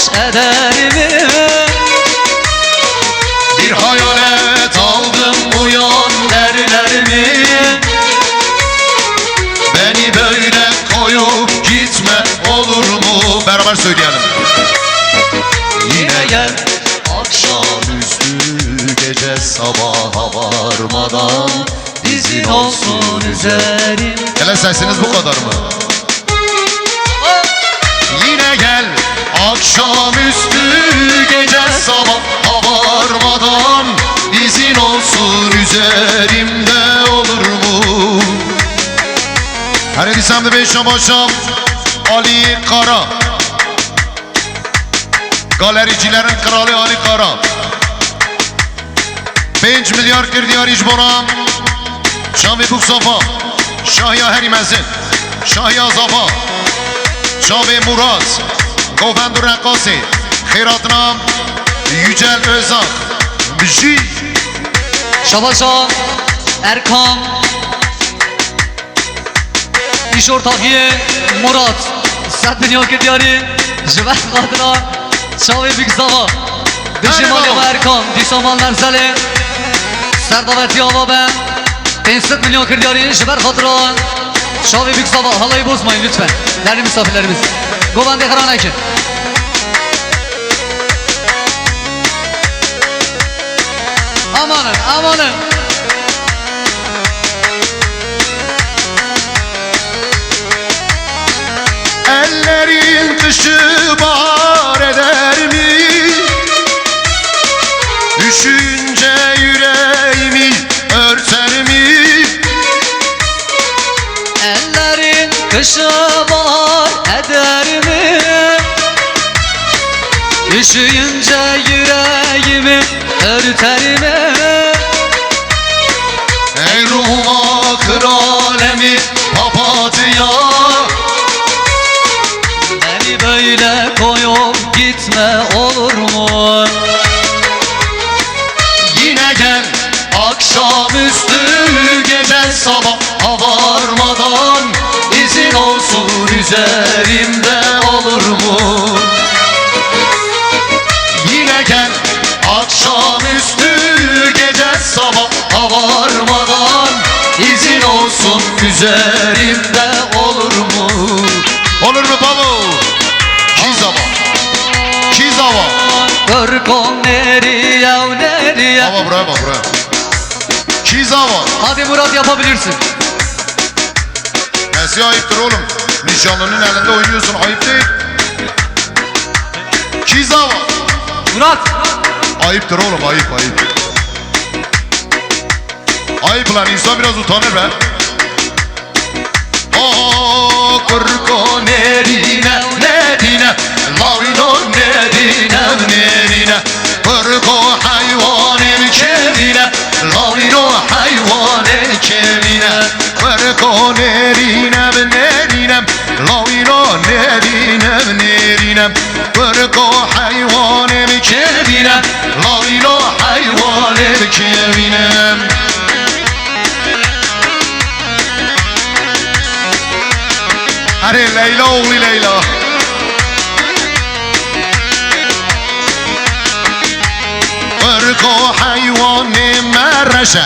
baş ederimi. Bir hayalet aldım uyan derlerimi. Beni böyle koyup gitme olur mu? Beraber söyleyelim. Yine gel akşamüstü gece sabaha varmadan İzin olsun üzerim. Hele sesiniz bu kadar mı? Yine gel akşamüstü gece sabah varmadan izin olsun üzerimde olur mu? Her edisemde beş başım Ali Kara, galericilerin kralı Ali Kara. 5 milyar kirdiyar icbonam Şavi Buksafa, Şahya Herimezin, Şahya Zafa, Şavi Murat, Govendur Renkasi, Khiratnam, Yücel Özak, Bji, Şabaşan, Erkan, İş ortağı Murat, 7 milyon kiryari, Jiver Kadra, Şavi Bükzava, Dişimal Erkan, Dişamanlar Zali, Serdavet Yava ben, 7 milyon kiryari, Jiver Kadra, Şavi Bükzava. Halayı bozmayın lütfen, değerli misafirlerimiz. Govende Kırana için. Amanın, amanın. ellerin kışı bahar eder mi? Düşünce yüreğimi örter mi? Ellerin kışı bahar eder mi? Üşüyünce yüreğimi örter mi? Ey ruhuma kralemi papatya, Beni böyle koyup gitme olur mu? yine gel akşamüstü gece sabah varmadan izin olsun üzerimde olur mu? Yine gel akşamüstü gece sabah varmadan izin olsun üzerimde olur mu? Olur mu baba? Kizava. Korkon nereye nereye? Baba buraya bak buraya. Kizava. Hadi Murat yapabilirsin. Nesi ayıptır oğlum? Nişanlının elinde oynuyorsun, ayıp değil. Kizava. Murat. Ayıptır oğlum, ayıp. Ayıp lan, insan biraz utanır be. Oh, kurko nerine, lavino nerine, kurko hayvanın kevine, lavino hayvanın kevine, kurko nerine, lavino nerine, kurko hayvanın kevine, lavino hayvanın kevine. Hadi Leyla oğlu Leyla. Kurko hayvanı merreşe,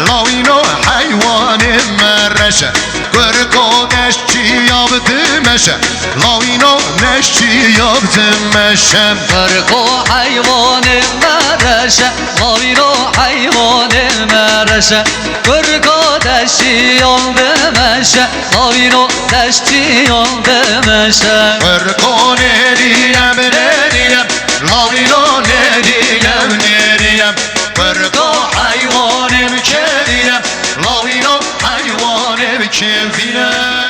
lavino hayvanı merreşe, kurko neşçi yaptı meşe, lavino neşçi yaptı meşe. Kurko hayvanı mereşe, lavino hayvanı mereşe, kurko deşi oldu meşe, lavino deşçi oldu meşe. Kurko nerinem, lavino nerinem, kurko hayvanım kevine, lavino hayvanım kevine.